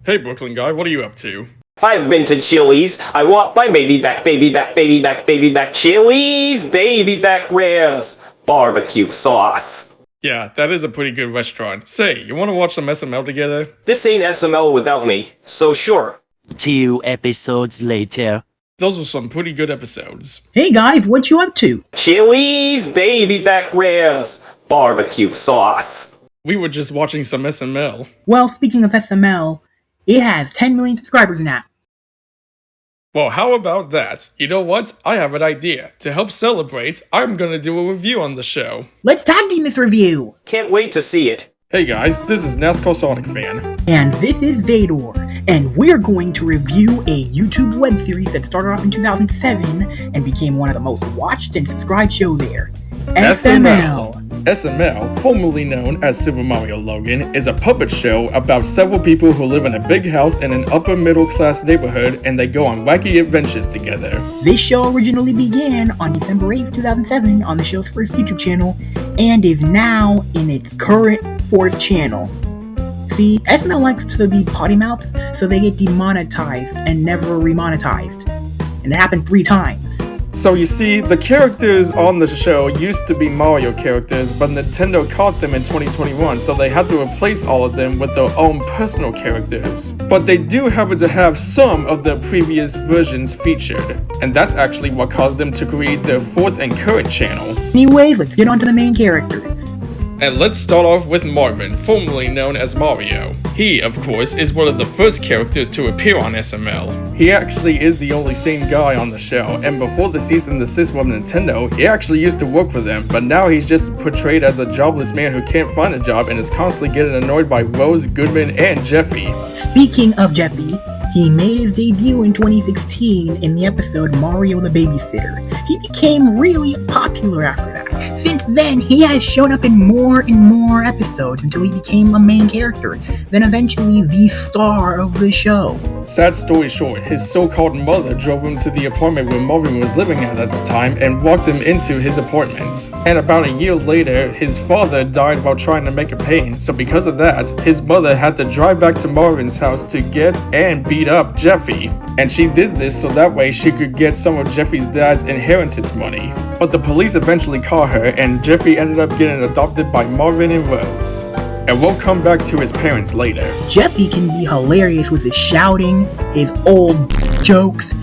Hey Brooklyn guy, what are you up to? I've been to Chili's. I want my baby back, baby back, baby back, baby back. Chili's baby back ribs, barbecue sauce. Yeah, that is a pretty good restaurant. Say, you wanna watch some SML together? This ain't SML without me, so sure. 2 episodes later. Those were some pretty good episodes. Hey guys, what you up to? Chili's baby back ribs, barbecue sauce. We were just watching some SML. Well, speaking of SML, it has 10 million subscribers now. Well, how about that? You know what? I have an idea. To help celebrate, I'm gonna do a review on the show. Let's tag team this review! Can't wait to see it. Hey guys, this is NASCARsonicfan. And this is Zadore, and we're going to review a YouTube web series that started off in 2007 and became one of the most watched and subscribed shows there. SML. SML, formerly known as Super Mario Logan, is a puppet show about several people who live in a big house in an upper middle class neighborhood and they go on wacky adventures together. This show originally began on December 8th, 2007 on the show's first YouTube channel and is now in its current 4th channel. See, SML likes to be potty mouths, so they get demonetized and never remonetized. And it happened 3 times. So you see, the characters on the show used to be Mario characters, but Nintendo caught them in 2021, so they had to replace all of them with their own personal characters. But they do happen to have some of the previous versions featured, and that's actually what caused them to create their 4th and current channel. Anyways, let's get on to the main characters. And let's start off with Marvin, formerly known as Mario. He, of course, is one of the first characters to appear on SML. He actually is the only sane guy on the show, and before the cease and desist from Nintendo, he actually used to work for them, but now he's just portrayed as a jobless man who can't find a job and is constantly getting annoyed by Rose, Goodman, and Jeffy. Speaking of Jeffy, he made his debut in 2016 in the episode Mario the Babysitter. He became really popular after that. Since then, he has shown up in more and more episodes until he became a main character, then eventually the star of the show. Sad story short, his so-called mother drove him to the apartment where Marvin was living at the time and walked him into his apartment. And about a year later, his father died while trying to make a pain, so because of that, his mother had to drive back to Marvin's house to get and beat up Jeffy. And she did this so that way she could get some of Jeffy's dad's inheritance money. But the police eventually caught her, and Jeffy ended up getting adopted by Marvin and Rose. And we'll come back to his parents later. Jeffy can be hilarious with his shouting, his old jokes,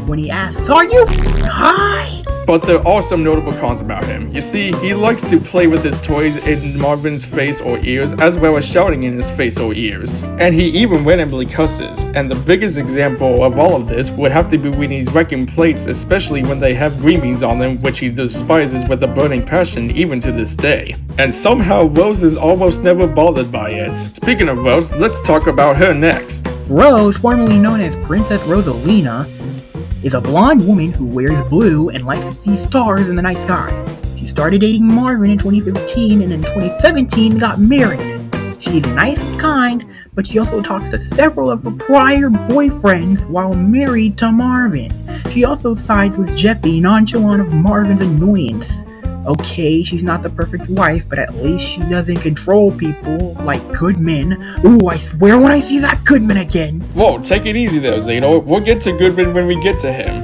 when he asks, "Are you high?" But there are some notable cons about him. You see, he likes to play with his toys in Marvin's face or ears, as well as shouting in his face or ears. And he even randomly cusses. And the biggest example of all of this would have to be when he's wrecking plates, especially when they have green beans on them, which he despises with a burning passion even to this day. And somehow Rose is almost never bothered by it. Speaking of Rose, let's talk about her next. Rose, formerly known as Princess Rosalina, is a blonde woman who wears blue and likes to see stars in the night sky. She started dating Marvin in 2015 and in 2017 got married. She's nice and kind, but she also talks to several of her prior boyfriends while married to Marvin. She also sides with Jeffy, nonchalant of Marvin's annoyance. Okay, she's not the perfect wife, but at least she doesn't control people like Goodman. Ooh, I swear when I see that Goodman again. Whoa, take it easy there, Zato. We'll get to Goodman when we get to him.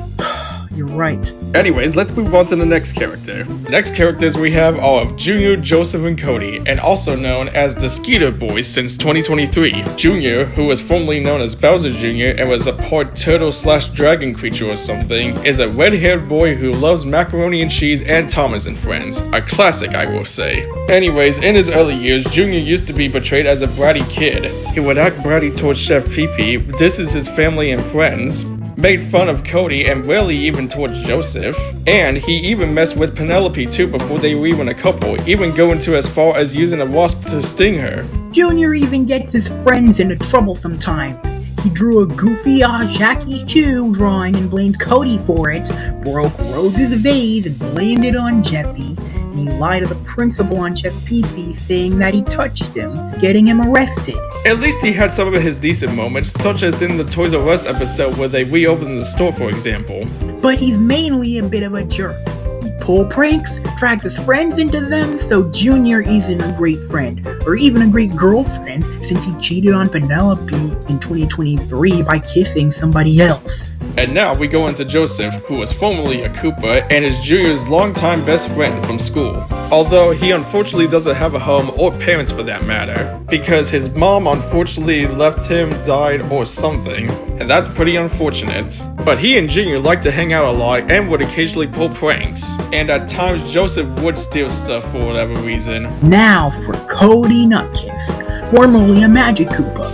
You're right. Anyways, let's move on to the next character. The next characters we have are of Junior, Joseph, and Cody, and also known as the Skeeter Boys since 2023. Junior, who was formerly known as Bowser Jr. and was a part turtle/dragon creature or something, is a red-haired boy who loves macaroni and cheese and Thomas and Friends. A classic, I will say. Anyways, in his early years, Junior used to be portrayed as a bratty kid. He would act bratty towards Chef Pee-Pee, disses his family and friends, made fun of Cody and rarely even towards Joseph, and he even messed with Penelope too before they were even a couple, even going to as far as using a wasp to sting her. Junior even gets his friends into trouble sometimes. He drew a goofy Jackie Chu drawing and blamed Cody for it, broke Rose's vase and blamed it on Jeffy, and he lied to the principal on Chef Pee-Pee saying that he touched him, getting him arrested. At least he had some of his decent moments, such as in the Toys R Us episode where they reopened the store, for example. But he's mainly a bit of a jerk. He pull pranks, drags his friends into them, so Junior isn't a great friend, or even a great girlfriend, since he cheated on Penelope in 2023 by kissing somebody else. And now we go into Joseph, who was formerly a Koopa and is Junior's longtime best friend from school. Although he unfortunately doesn't have a home or parents for that matter, because his mom unfortunately left him, died, or something, and that's pretty unfortunate. But he and Junior like to hang out a lot and would occasionally pull pranks, and at times Joseph would steal stuff for whatever reason. Now for Cody Nutkiss, formerly a Magic Koopa.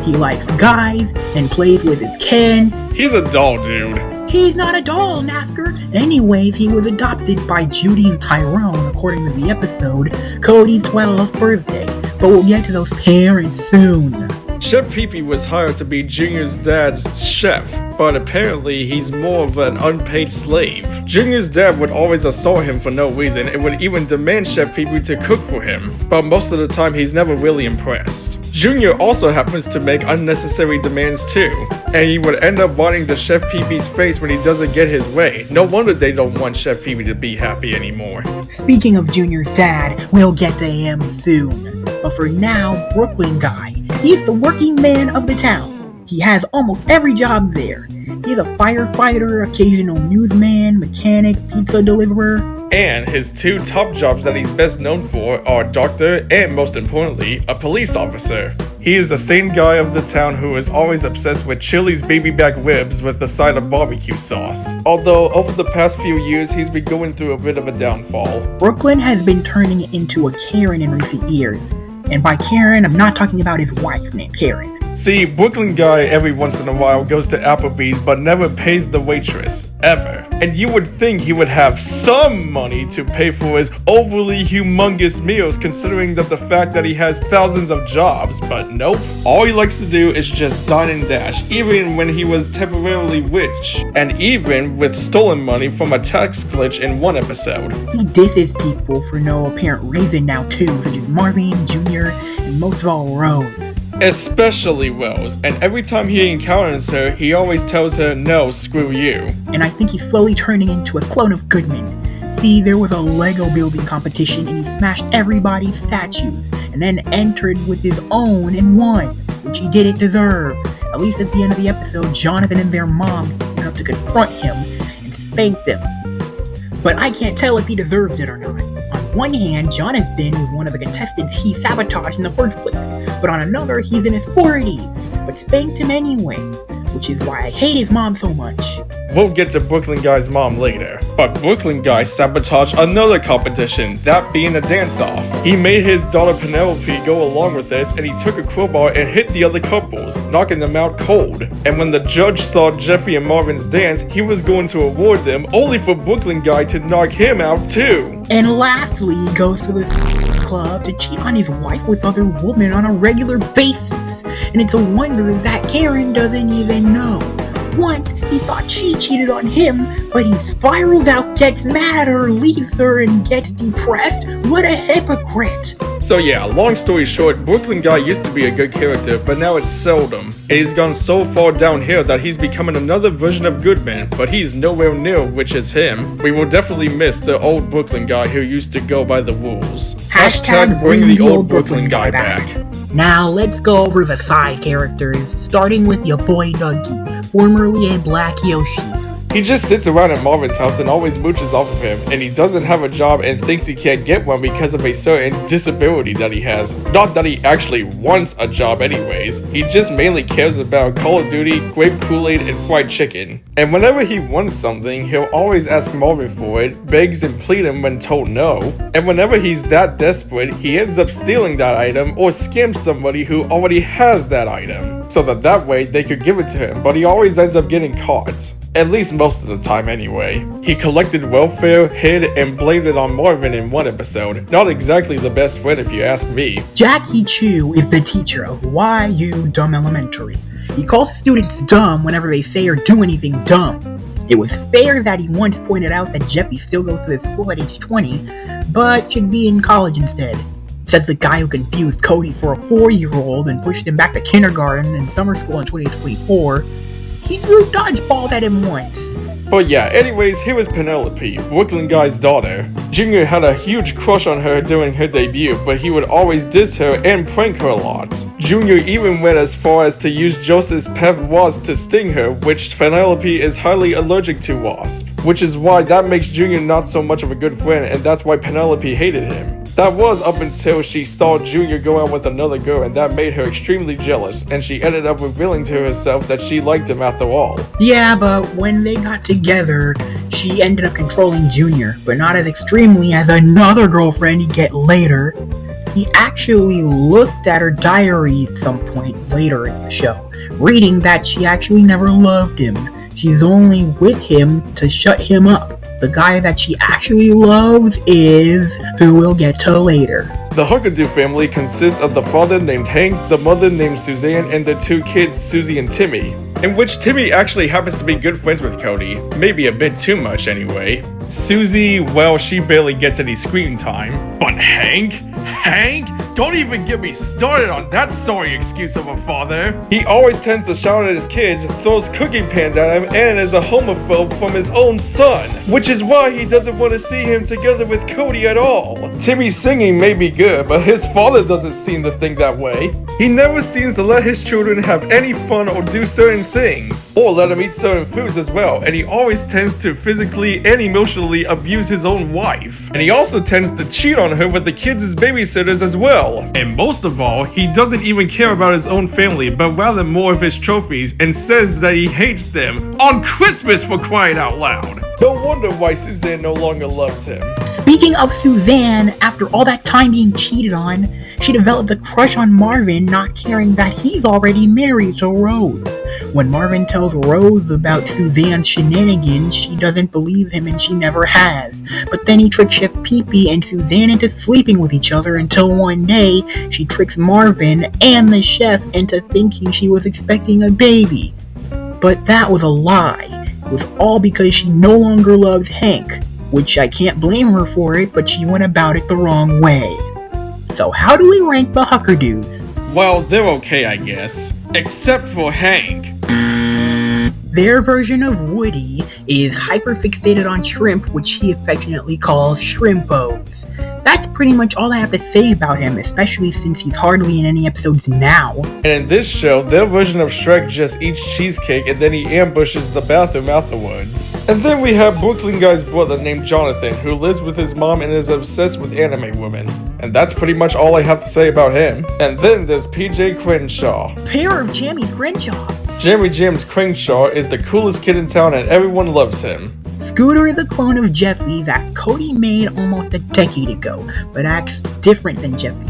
He likes guys and plays with his Ken. He's a doll dude. He's not a doll, NASCAR. Anyways, he was adopted by Judy and Tyrone according to the episode Cody's 12th birthday, but we'll get to those parents soon. Chef Pee-Pee was hired to be Junior's dad's chef, but apparently he's more of an unpaid slave. Junior's dad would always assault him for no reason and would even demand Chef Pee-Pee to cook for him, but most of the time he's never really impressed. Junior also happens to make unnecessary demands too, and he would end up biting the Chef Pee-Pee's face when he doesn't get his way. No wonder they don't want Chef Pee-Pee to be happy anymore. Speaking of Junior's dad, we'll get to him soon. But for now, Brooklyn Guy. He's the working man of the town. He has almost every job there. He's a firefighter, occasional newsman, mechanic, pizza deliverer. And his two top jobs that he's best known for are doctor and, most importantly, a police officer. He is the same guy of the town who is always obsessed with Chili's baby back ribs with a side of barbecue sauce. Although, over the past few years, he's been going through a bit of a downfall. Brooklyn has been turning into a Karen in recent years. And by Karen, I'm not talking about his wife named Karen. See, Brooklyn Guy every once in a while goes to Applebee's but never pays the waitress, ever. And you would think he would have some money to pay for his overly humongous meals considering that the fact that he has thousands of jobs, but nope. All he likes to do is just dine and dash, even when he was temporarily rich, and even with stolen money from a tax glitch in one episode. He disses people for no apparent reason now too, such as Marvin, Jr., and most of all Rose. Especially Rose, and every time he encounters her, he always tells her, no, screw you. And I think he's slowly turning into a clone of Goodman. See, there was a Lego building competition and he smashed everybody's statues, and then entered with his own and won, which he didn't deserve. At least at the end of the episode, Jonathan and their mom went up to confront him and spanked him. But I can't tell if he deserved it or not. On one hand, Jonathan was one of the contestants he sabotaged in the first place, but on another, he's in his 40s, but spanked him anyway, which is why I hate his mom so much. We'll get to Brooklyn Guy's mom later, but Brooklyn Guy sabotaged another competition, that being a dance-off. He made his daughter Penelope go along with it, and he took a crowbar and hit the other couples, knocking them out cold. And when the judge saw Jeffrey and Marvin's dance, he was going to award them, only for Brooklyn Guy to knock him out too. And lastly, he goes to this club to cheat on his wife with other women on a regular basis, and it's a wonder that Karen doesn't even know. Once, he thought she cheated on him, but he spirals out, gets mad or leaves her, and gets depressed? What a hypocrite! So yeah, long story short, Brooklyn Guy used to be a good character, but now it's seldom. And he's gone so far downhill that he's becoming another version of Goodman, but he's nowhere near which is him. We will definitely miss the old Brooklyn Guy who used to go by the rules. Hashtag bring the old Brooklyn Guy back. Now let's go over the side characters, starting with your boy Dougie, formerly a Black Yoshi. He just sits around at Marvin's house and always mooches off of him, and he doesn't have a job and thinks he can't get one because of a certain disability that he has. Not that he actually wants a job anyways, he just mainly cares about Call of Duty, grape Kool-Aid, and fried chicken. And whenever he wants something, he'll always ask Marvin for it, begs and plead him when told no. And whenever he's that desperate, he ends up stealing that item or scams somebody who already has that item, so that way they could give it to him, but he always ends up getting caught. At least most of the time anyway. He collected welfare, hid, and blamed it on Marvin in one episode. Not exactly the best friend if you ask me. Jackie Chu is the teacher of YU Dumb Elementary. He calls the students dumb whenever they say or do anything dumb. It was fair that he once pointed out that Jeffy still goes to the school at age 20, but should be in college instead. Says the guy who confused Cody for a 4-year-old and pushed him back to kindergarten and summer school in 2024. He threw dodgeball at him once. But yeah, anyways, here was Penelope, Brooklyn Guy's daughter. Junior had a huge crush on her during her debut, but he would always diss her and prank her a lot. Junior even went as far as to use Joseph's pet wasp to sting her, which Penelope is highly allergic to wasp. Which is why that makes Junior not so much of a good friend, and that's why Penelope hated him. That was up until she saw Junior go out with another girl, and that made her extremely jealous, and she ended up revealing to herself that she liked him after all. Yeah, but when they got together, she ended up controlling Junior, but not as extremely as another girlfriend he'd get later. He actually looked at her diary at some point later in the show, reading that she actually never loved him. She's only with him to shut him up. The guy that she actually loves is who we'll get to later. The Huckadoo family consists of the father named Hank, the mother named Suzanne, and their two kids, Susie and Timmy. In which Timmy actually happens to be good friends with Cody. Maybe a bit too much anyway. Susie, well, she barely gets any screen time. But Hank? Don't even get me started on that sorry excuse of a father. He always tends to shout at his kids, throws cooking pans at him, and is a homophobe from his own son. Which is why he doesn't want to see him together with Cody at all. Timmy's singing may be good, but his father doesn't seem to think that way. He never seems to let his children have any fun or do certain things, or let them eat certain foods as well, and he always tends to physically and emotionally abuse his own wife. And he also tends to cheat on her with the kids as babysitters as well. And most of all, he doesn't even care about his own family, but rather more of his trophies, and says that he hates them on Christmas, for crying out loud. No wonder why Suzanne no longer loves him. Speaking of Suzanne, after all that time being cheated on, she developed a crush on Marvin, not caring that he's already married to Rose. When Marvin tells Rose about Suzanne's shenanigans, she doesn't believe him and she never has. But then he tricks Chef Pee-Pee and Suzanne into sleeping with each other until one day, she tricks Marvin and the chef into thinking she was expecting a baby. But that was a lie. It was all because she no longer loves Hank, which I can't blame her for it, but she went about it the wrong way. So how do we rank the Huckadoos? Well, they're okay, I guess. Except for Hank. Their version of Woody is hyperfixated on shrimp, which he affectionately calls Shrimpos. That's pretty much all I have to say about him, especially since he's hardly in any episodes now. And in this show, their version of Shrek just eats cheesecake and then he ambushes the bathroom afterwards. And then we have Brooklyn Guy's brother named Jonathan, who lives with his mom and is obsessed with anime women. And that's pretty much all I have to say about him. And then there's PJ Crenshaw. Pair of Jammies Crenshaw. Jammy James Crenshaw is the coolest kid in town and everyone loves him. Scooter is a clone of Jeffy that Cody made almost a decade ago, but acts different than Jeffy,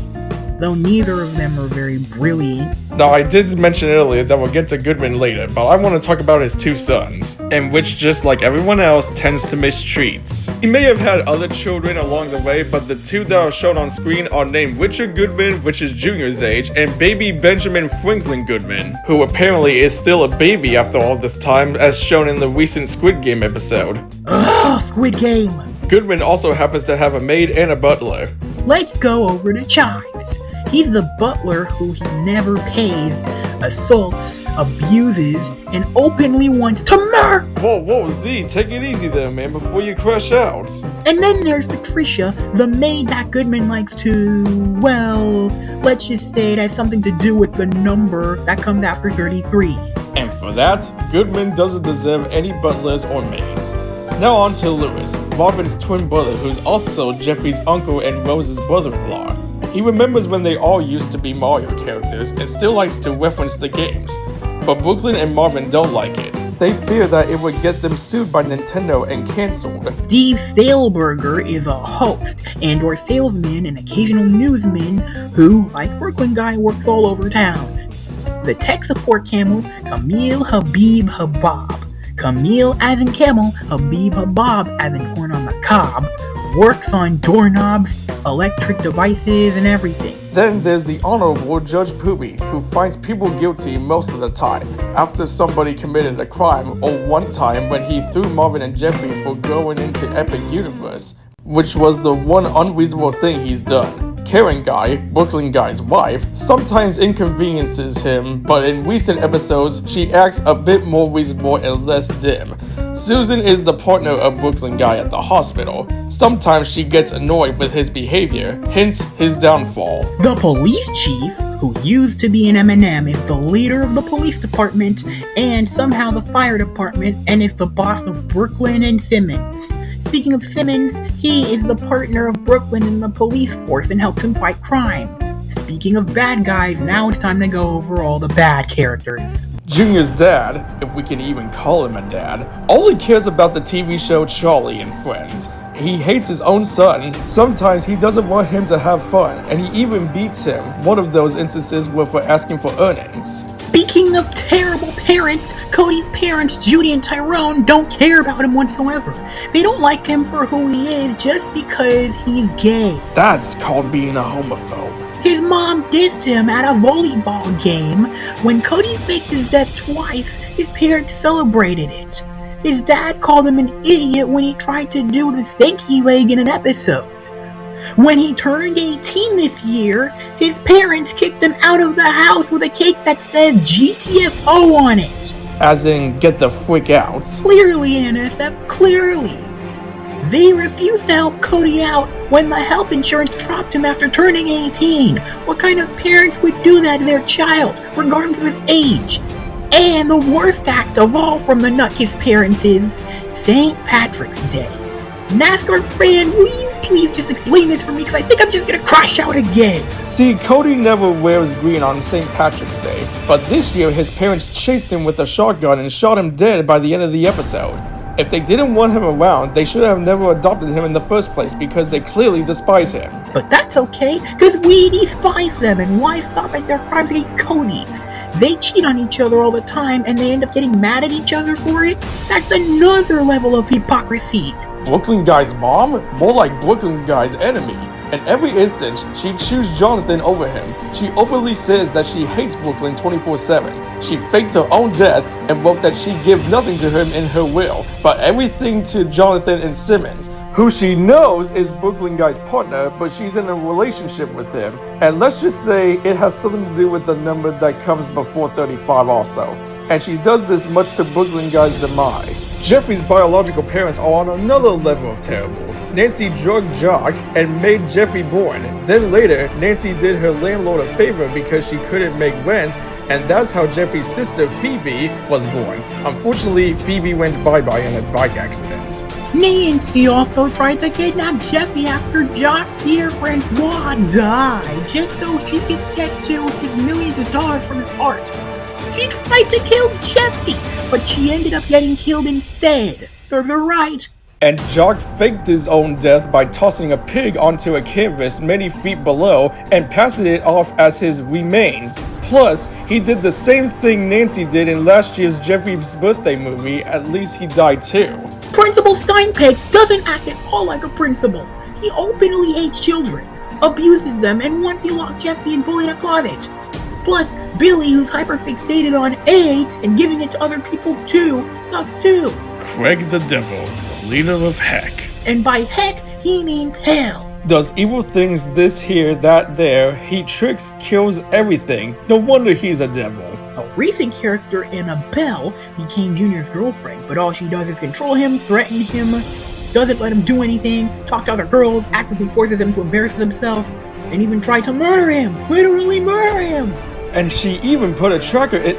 though neither of them are very brilliant. Now, I did mention earlier that we'll get to Goodman later, but I want to talk about his two sons, and which, just like everyone else, tends to mistreats. He may have had other children along the way, but the two that are shown on screen are named Richard Goodman, which is Junior's age, and baby Benjamin Franklin Goodman, who apparently is still a baby after all this time, as shown in the recent Squid Game episode. Ugh, Squid Game! Goodman also happens to have a maid and a butler. Let's go over to Chives. He's the butler who he never pays, assaults, abuses, and openly wants to murder. Whoa, Z, take it easy there, man, before you crash out. And then there's Patricia, the maid that Goodman likes to, well, let's just say it has something to do with the number that comes after 33. And for that, Goodman doesn't deserve any butlers or maids. Now on to Lewis, Marvin's twin brother, who's also Jeffrey's uncle and Rose's brother-in-law. He remembers when they all used to be Mario characters and still likes to reference the games, but Brooklyn and Marvin don't like it. They fear that it would get them sued by Nintendo and cancelled. Steve Sailburger is a host and/or salesman and occasional newsman who, like Brooklyn Guy, works all over town. The tech support camel, Camille Habib Habab. Camille as in camel, Habib Habab as in corn on the cob, works on doorknobs, electric devices, and everything. Then there's the Honorable Judge Poopy, who finds people guilty most of the time, after somebody committed a crime, or one time when he threw Marvin and Jeffrey for going into Epic Universe, which was the one unreasonable thing he's done. Karen Guy, Brooklyn Guy's wife, sometimes inconveniences him, but in recent episodes, she acts a bit more reasonable and less dim. Susan is the partner of Brooklyn guy at the hospital. Sometimes she gets annoyed with his behavior, hence his downfall. The police chief, who used to be an M&M, is the leader of the police department and somehow the fire department, and is the boss of Brooklyn and Simmons. Speaking of Simmons, he is the partner of Brooklyn in the police force and helps him fight crime. Speaking of bad guys, now it's time to go over all the bad characters. Junior's dad, if we can even call him a dad, only cares about the TV show Charlie and Friends. He hates his own son. Sometimes he doesn't want him to have fun, and he even beats him. One of those instances were for asking for earnings. Speaking of terrible parents, Cody's parents, Judy and Tyrone, don't care about him whatsoever. They don't like him for who he is just because he's gay. That's called being a homophobe. His mom dissed him at a volleyball game. When Cody faked his death twice, his parents celebrated it. His dad called him an idiot when he tried to do the stanky leg in an episode. When he turned 18 this year, his parents kicked him out of the house with a cake that said GTFO on it. As in, get the frick out. Clearly, NSF, clearly. They refused to help Cody out when the health insurance dropped him after turning 18. What kind of parents would do that to their child, regardless of his age? And the worst act of all from the Nutkiss parents is St. Patrick's Day. NASCAR fan, will you please just explain this for me, because I think I'm just gonna crash out again. See, Cody never wears green on St. Patrick's Day, but this year his parents chased him with a shotgun and shot him dead by the end of the episode. If they didn't want him around, they should have never adopted him in the first place because they clearly despise him. But that's okay, because we despise them, and why stop at their crimes against Cody? They cheat on each other all the time and they end up getting mad at each other for it? That's another level of hypocrisy. Brooklyn guy's mom? More like Brooklyn guy's enemy. In every instance, she chooses Jonathan over him. She openly says that she hates Brooklyn 24/7. She faked her own death and wrote that she'd give nothing to him in her will, but everything to Jonathan and Simmons, who she knows is Brooklyn guy's partner, but she's in a relationship with him. And let's just say it has something to do with the number that comes before 35 also. And she does this much to Brooklyn guy's demise. Jeffrey's biological parents are on another level of terrible. Nancy drugged Jock and made Jeffrey born. Then later, Nancy did her landlord a favor because she couldn't make rent, and that's how Jeffrey's sister Phoebe was born. Unfortunately, Phoebe went bye-bye in a bike accident. Nancy also tried to kidnap Jeffy after Jock's dear Francois died, just so she could get to his millions of dollars from his art. She tried to kill Jeffy, but she ended up getting killed instead. Serves her right. And Jock faked his own death by tossing a pig onto a canvas many feet below and passing it off as his remains. Plus, he did the same thing Nancy did in last year's Jeffrey's birthday movie, at least he died too. Principal Steinpeg doesn't act at all like a principal. He openly hates children, abuses them, and wants to lock Jeffy and Bully in a closet. Plus, Billy, who's hyperfixated on AIDS and giving it to other people too, sucks too. Craig the Devil, leader of Heck. And by heck, he means hell. Does evil things this here, that there. He tricks, kills everything. No wonder he's a devil. A recent character, Annabelle, became Junior's girlfriend, but all she does is control him, threaten him, doesn't let him do anything, talk to other girls, actively forces him to embarrass himself, and even try to murder him. Literally murder him. And she even put a tracker in.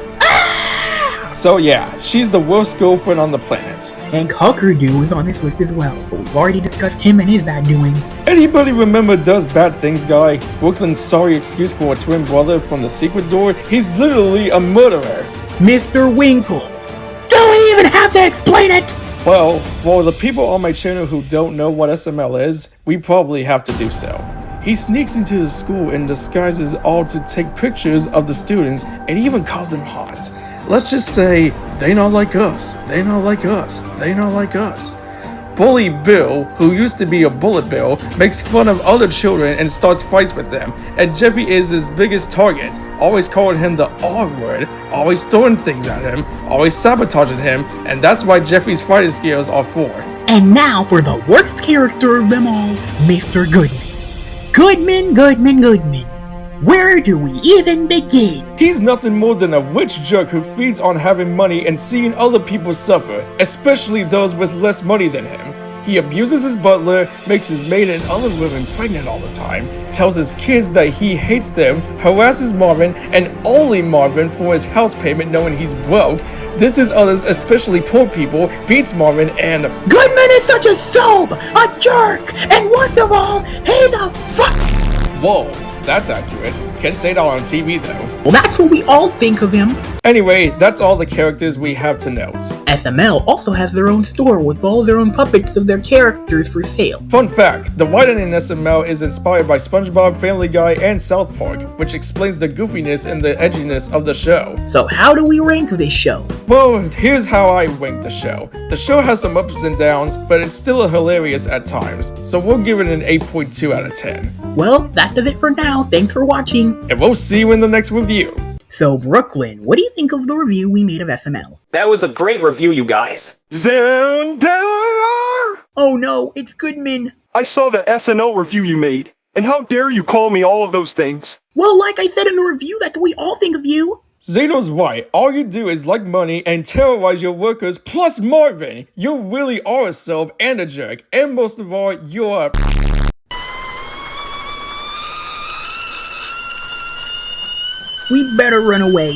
So yeah, she's the worst girlfriend on the planet. And Huckerdoo is on this list as well, but we've already discussed him and his bad doings. Anybody remember Does Bad Things guy? Brooklyn's sorry excuse for a twin brother from the secret door? He's literally a murderer. Mr. Winkle. Don't even have to explain it! Well, for the people on my channel who don't know what SML is, we probably have to do so. He sneaks into the school and disguises all to take pictures of the students and even calls them hot. Let's just say, they not like us, they not like us, they not like us. Bully Bill, who used to be a bullet bill, makes fun of other children and starts fights with them. And Jeffy is his biggest target, always calling him the R word, always throwing things at him, always sabotaging him, and that's why Jeffy's fighting skills are 4. And now for the worst character of them all, Mr. Goodman. Goodman. Where do we even begin? He's nothing more than a rich jerk who feeds on having money and seeing other people suffer, especially those with less money than him. He abuses his butler, makes his maid and other women pregnant all the time, tells his kids that he hates them, harasses Marvin and only Marvin for his house payment knowing he's broke, disses others, especially poor people, beats Marvin, and Goodman is such a soap, a jerk, and worst of all, he the fuck. whoa, that's accurate. Can't say that on TV though. Well, that's what we all think of him. Anyway, that's all the characters we have to note. SML also has their own store with all their own puppets of their characters for sale. Fun fact, the writing in SML is inspired by SpongeBob, Family Guy, and South Park, which explains the goofiness and the edginess of the show. So how do we rank this show? Well, here's how I rank the show. The show has some ups and downs, but it's still hilarious at times, so we'll give it an 8.2 out of 10. Well, that does it for now. Thanks for watching. And we'll see you in the next review. So, Brooklyn, what do you think of the review we made of SML? That was a great review, you guys. Xander! Oh no, it's Goodman. I saw the SNL review you made, and how dare you call me all of those things? Well, like I said in the review, that's what we all think of you. Zado's right. All you do is like money and terrorize your workers, plus Marvin. You really are a sub and a jerk, and most of all, you're a... We better run away.